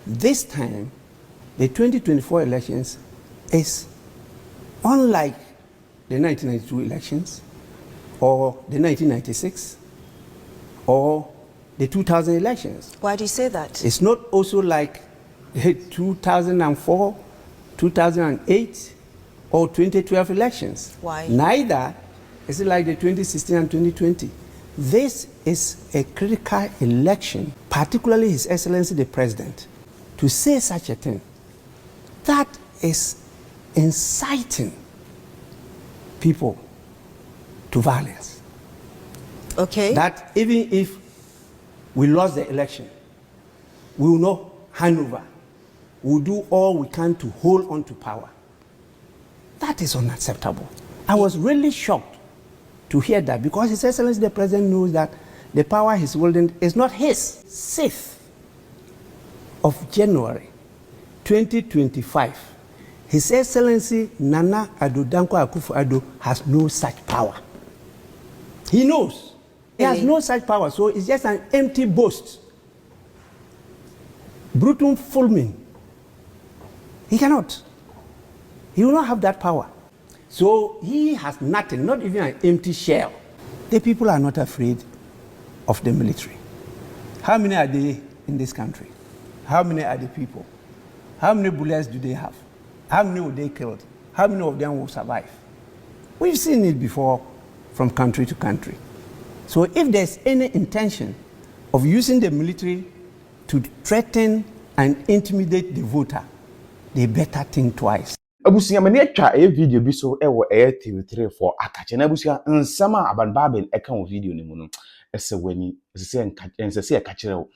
this time, the 2024 elections is unlike the 1992 elections or the 1996 or the 2000 elections. Why do you say that? It's not also like 2004, 2008 or 2012 elections. Why? Neither is it like the 2016 and 2020. This is a critical election, particularly His Excellency the President, to say such a thing. That is inciting people to violence. Okay. That even if we lost the election, we will not hand over. We will do all we can to hold on to power. That is unacceptable. I was really shocked to hear that, because His Excellency the President knows that the power he's holding is not his. 6th of January 2025, His Excellency Nana Addo Akufo-Addo has no such power. He knows. He has no such power, so it's just an empty boast. Brutum fulmin. He cannot. He will not have that power. So he has nothing, not even an empty shell. The people are not afraid of the military. How many are they in this country? How many are the people? How many bullets do they have? How many will they kill? How many of them will survive? We've seen it before from country to country. So if there's any intention of using the military to threaten and intimidate the voter, they better think twice. Abusia mani atwa video bi so ewo TV3 for akache na abusia nsama aban Bagbin eka wo video ni mu no ese wani ese akachire wo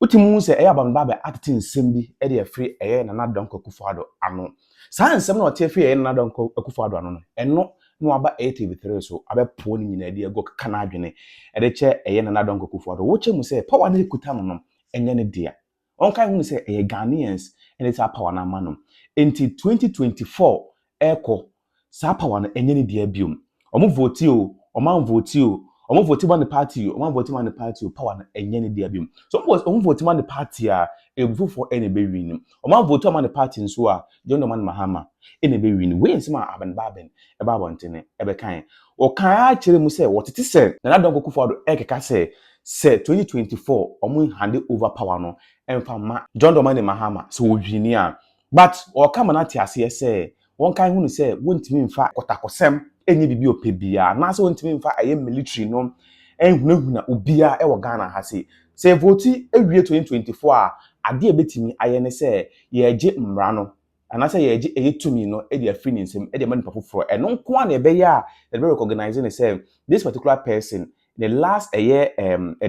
utimu se aban Bagbin atete nsem bi e de afri na Nadonko Akufo-Addo ano saa nsem na ote afri na Nadonko Akufo-Addo ano no eno no aba TV3 so abepo ni nyina de ego kaka na adwene e de che na Nadonko Akufo-Addo wo che mu se power na ekuta no enye ne dia onkai hu se Ghanaians and it's a power na manum until 2024 eko sa power na enye ne dia biom omo vote o oman vote o omo vote man the party o oman vote man the party o power na enye ne dia biom so omo vote man the party a ebu for ene be win oman vote man the party nso a John man mahama ene be win we nsema aban Bagbin e ba bontene e be kan o kan a kire mu se wotete se na Nadonko Akufo-Addo ekeka se 2024 omo hand over power no emfa ma John mahama so wini a but o kama na tiase se won kan hunu se wontimi mfa kotakosem enye bibi opebia na se wontimi mfa aye military no enhunahuna obia e wo Ghana ha se voti ewie 2024 a ade ebetimi aye ne se ye gye mmra no ana se ye gye eyetumi no e de afri nsem e de manipa foforo eno nko a na ebe ya they be recognizing say this particular person the last year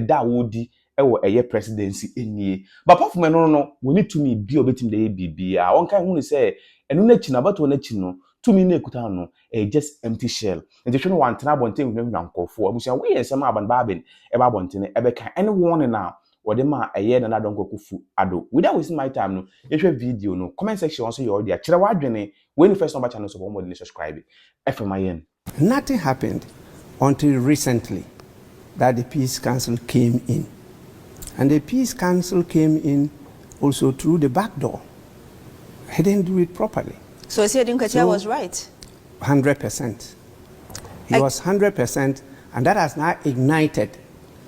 da wodi ewo presidency enie but apart from no we need to me bi obetim dey bibia won kan hu ni say enu na chi na bato na chi no to me na ekuta no just empty shell and the one tena bonten hu na nkofo abusia we yesem aban Bagbin e ba bonten e be kan anyone na wode ma na Nadonko Akufo-Addo without wasting my time no ehwe video no comment section also you already kire wadwene when you first number channel so more than subscribe FMIN. Nothing happened until recently that the Peace Council came in. And the Peace Council came in also through the back door. He didn't do it properly. So Addo was right? 100%. He was 100%, and that has now ignited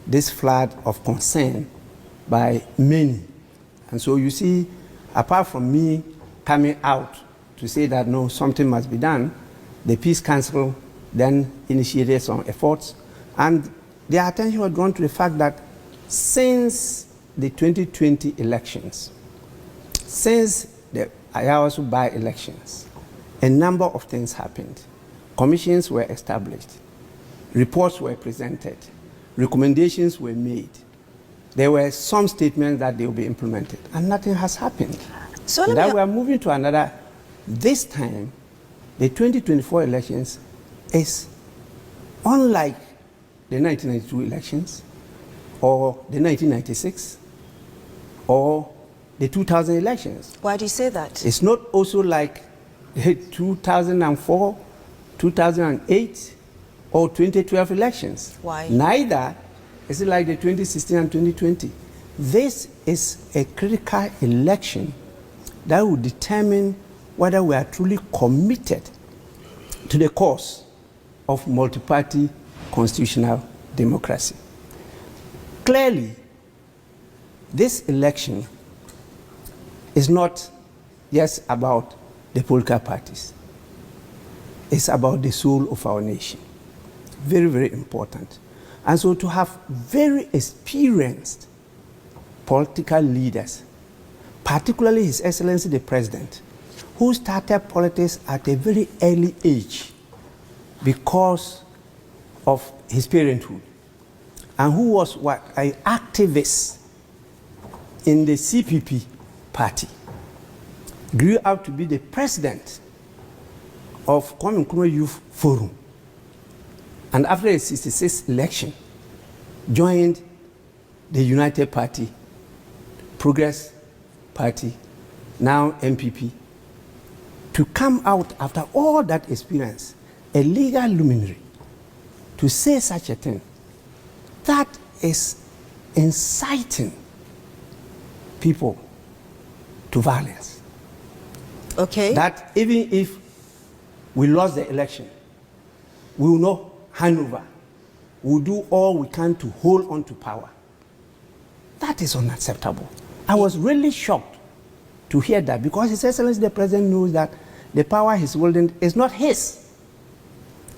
this flood of concern by many. And so you see, apart from me coming out to say that no, something must be done, the Peace Council then initiated some efforts, and their attention was drawn to the fact that since the 2020 elections, since the Ayawasu by-elections, a number of things happened. Commissions were established, reports were presented, recommendations were made. There were some statements that they will be implemented, and nothing has happened. So that we are moving to another. This time, the 2024 elections is unlike the 1992 elections, or the 1996, or the 2000 elections. Why do you say that? It's not also like 2004, 2008, or 2012 elections. Why? Neither is it like the 2016 and 2020. this is a critical election that will determine whether we are truly committed to the cause of multi-party constitutional democracy. Clearly, this election is not just about the political parties. It's about the soul of our nation. Very, very important. And so to have very experienced political leaders, particularly His Excellency the President, who started politics at a very early age because of his parenthood, and who was an activist in the CPP party, grew up to be the president of Kwame Nkrumah Youth Forum, and after the 1966 election, joined the United Party, Progress Party, now MPP, to come out after all that experience, a legal luminary, to say such a thing, that is inciting people to violence. Okay. That even if we lost the election, we will not hand over. We will do all we can to hold on to power. That is unacceptable. I was really shocked to hear that, because His Excellency the President knows that the power he's holding is not his.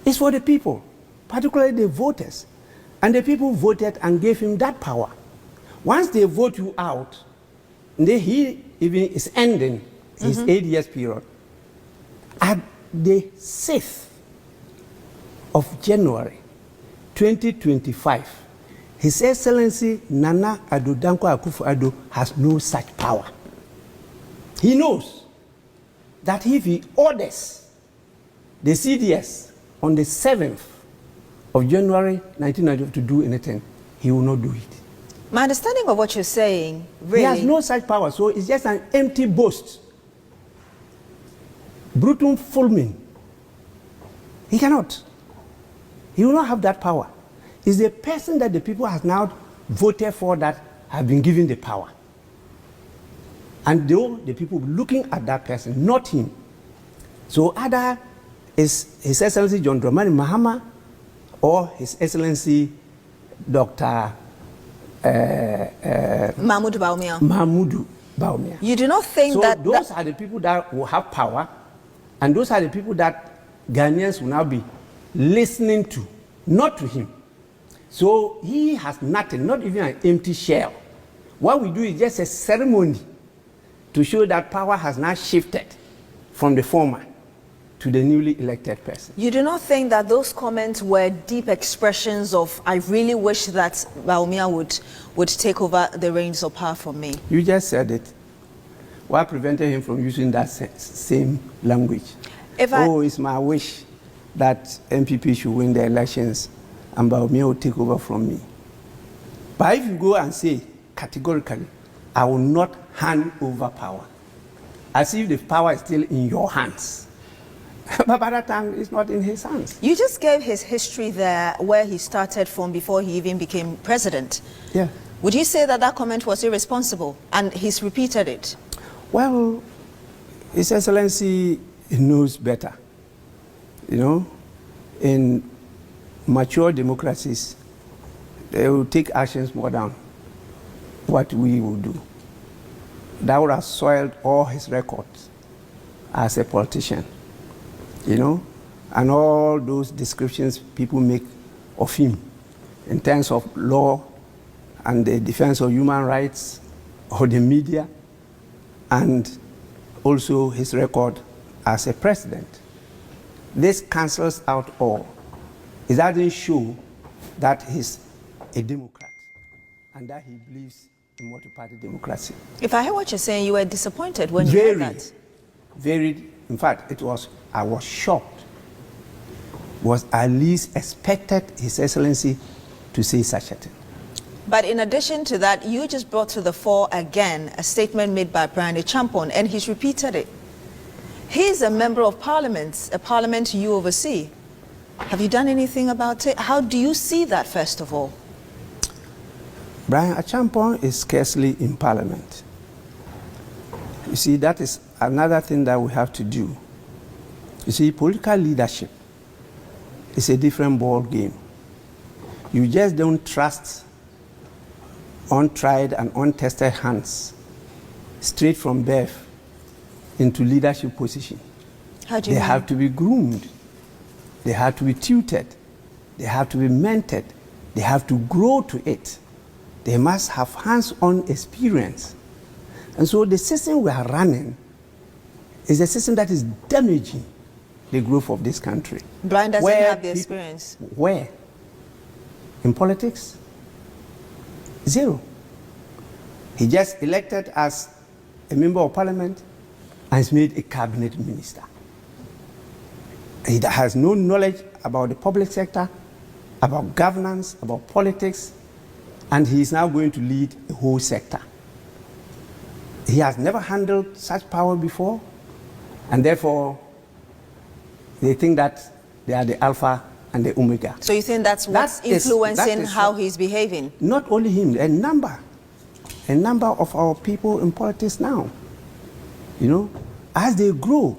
It's for the people, particularly the voters. And the people voted and gave him that power. Once they vote you out, he even is ending his 8 years period. At the 6th of January 2025, His Excellency Nana Addo Dankwa Akufo-Addo has no such power. He knows that if he orders the CDS on the 7th of January 1992 to do anything, he will not do it. My understanding of what you're saying, really... He has no such power, so it's just an empty boast. Brutum fulmin. He cannot. He will not have that power. It's the person that the people have now voted for that have been given the power. And though the people looking at that person, not him. So either is His Excellency John Dramani Mahama or His Excellency Dr. Mahmoud Bawumia. Mahmoud Bawumia. You do not think so that... those are the people that will have power, and those are the people that Ghanaians will now be listening to, not to him. So he has nothing, not even an empty shell. What we do is just a ceremony to show that power has now shifted from the former to the newly elected person. You do not think that those comments were deep expressions of, I really wish that Bawumia would take over the reins of power from me? You just said it. What prevented him from using that same language? It's my wish that MPP should win the elections and Bawumia will take over from me. But if you go and say categorically, I will not hand over power, as if the power is still in your hands. But by that time, it's not in his hands. You just gave his history there, where he started from before he even became president. Yeah. Would you say that that comment was irresponsible, and he's repeated it? Well, His Excellency knows better. You know, in mature democracies, they will take actions more than what we will do. That would have soiled all his records as a politician. You know, and all those descriptions people make of him in terms of law and the defense of human rights or the media, and also his record as a president. This cancels out all. It doesn't show that he's a Democrat and that he believes in multi-party democracy. If I hear what you're saying, you were disappointed when you heard that. Very, in fact, I was shocked. Was at least expected His Excellency to say such a thing. But in addition to that, you just brought to the fore again a statement made by Brian Champon, and he's repeated it. He's a member of parliament, a parliament you oversee. Have you done anything about it? How do you see that, first of all? Brian Achampong is scarcely in Parliament. You see, that is another thing that we have to do. You see, political leadership is a different ball game. You just don't trust untried and untested hands straight from birth into leadership position. How do you They mean? have to be groomed. They have to be tutored. They have to be mentored. They have to grow to it. They must have hands-on experience. And so the system we are running is a system that is damaging the growth of this country. Brian doesn't Where have the people- experience. Where? In politics? Zero. He just elected as a member of parliament and is made a cabinet minister. He has no knowledge about the public sector, about governance, about politics, and he is now going to lead the whole sector. He has never handled such power before, and therefore they think that they are the alpha and the omega. So you think that's what's That is influencing how what- he's behaving? Not only him, a number of our people in politics now. You know, as they grow,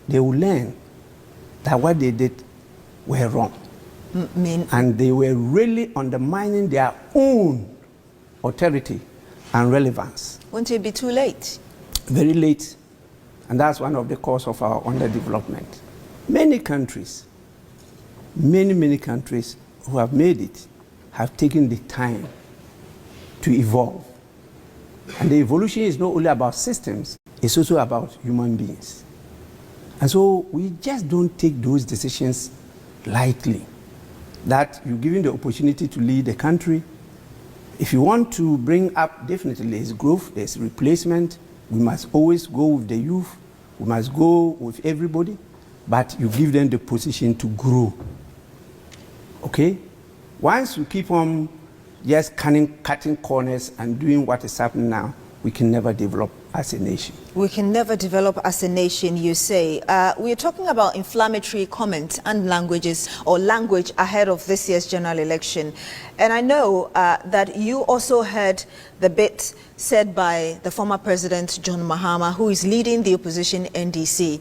they will learn that what they did were wrong. And they were really undermining their own authority and relevance. Won't it be too late? Very late, and that's one of the causes of our underdevelopment. Many countries who have made it have taken the time to evolve. And the evolution is not only about systems, it's also about human beings. And so we just don't take those decisions lightly. That you're given the opportunity to lead the country. If you want to bring up, definitely there's growth, there's replacement. We must always go with the youth. We must go with everybody. But you give them the position to grow. Okay? Once you keep on just cutting corners and doing what is happening now, we can never develop as a nation. We can never develop as a nation, you say. We're talking about inflammatory comments and languages or language ahead of this year's general election. And I know that you also heard the bit said by the former president, John Mahama, who is leading the opposition NDC,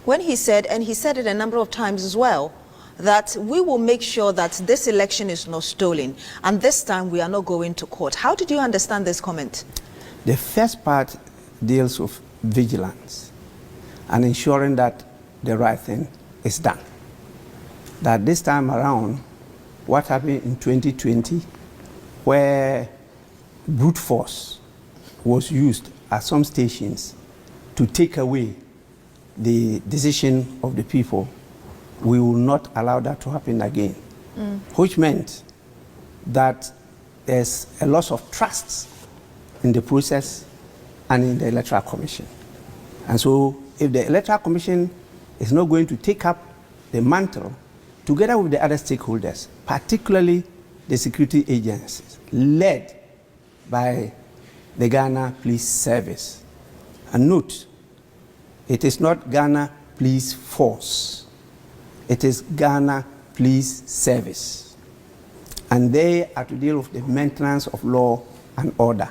when he said, and he said it a number of times as well, that we will make sure that this election is not stolen, and this time we are not going to court. How did you understand this comment? The first part deals with vigilance and ensuring that the right thing is done. That this time around, what happened in 2020, where brute force was used at some stations to take away the decision of the people, we will not allow that to happen again. Which meant that there's a loss of trust in the process and in the Electoral Commission. And so if the Electoral Commission is not going to take up the mantle together with the other stakeholders, particularly the security agencies, led by the Ghana Police Service. And note, it is not Ghana Police Force. It is Ghana Police Service. And they are to deal with the maintenance of law and order.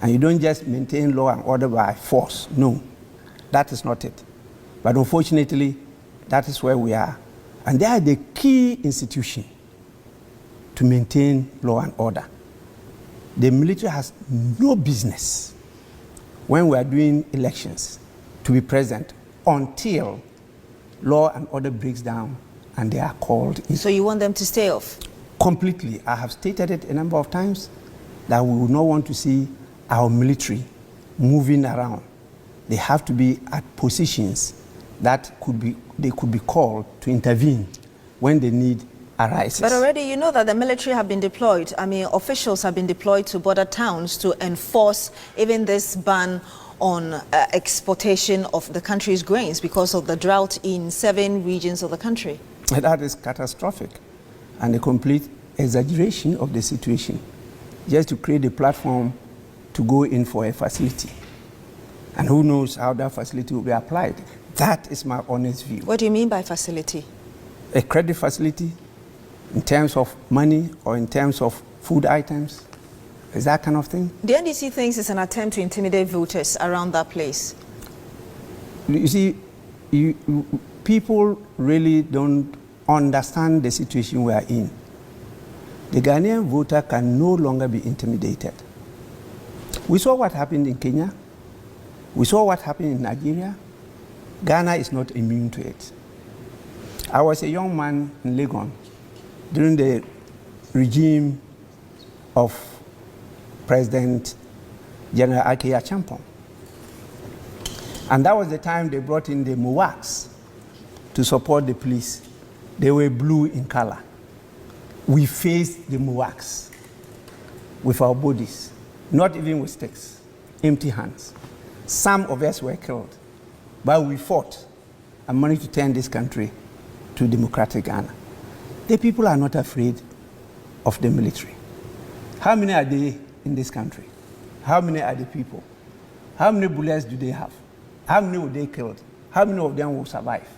And you don't just maintain law and order by force. No, that is not it. But unfortunately, that is where we are. And they are the key institution to maintain law and order. The military has no business when we are doing elections to be present until law and order breaks down and they are called in. So you want them to stay off? Completely. I have stated it a number of times that we would not want to see our military moving around. They have to be at positions that they could be called to intervene when the need arises. But already you know that the military have been deployed. I mean, officials have been deployed to border towns to enforce even this ban on exportation of the country's grains because of the drought in 7 regions of the country. That is catastrophic and a complete exaggeration of the situation, just to create a platform to go in for a facility. And who knows how that facility will be applied. That is my honest view. What do you mean by facility? A credit facility in terms of money or in terms of food items. Is that kind of thing? The NDC thinks it's an attempt to intimidate voters around that place. You see, people really don't understand the situation we are in. The Ghanaian voter can no longer be intimidated. We saw what happened in Kenya. We saw what happened in Nigeria. Ghana is not immune to it. I was a young man in Legon during the regime of President General Ake Achampong. And that was the time they brought in the MOWACs to support the police. They were blue in color. We faced the MOWACs with our bodies, not even with sticks, empty hands. Some of us were killed, but we fought and managed to turn this country to democratic Ghana. The people are not afraid of the military. How many are they in this country? How many are the people? How many bullets do they have? How many were they killed? How many of them will survive?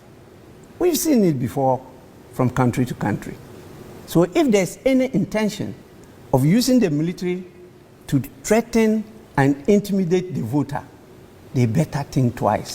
We've seen it before from country to country. So if there's any intention of using the military to threaten and intimidate the voter, they better think twice.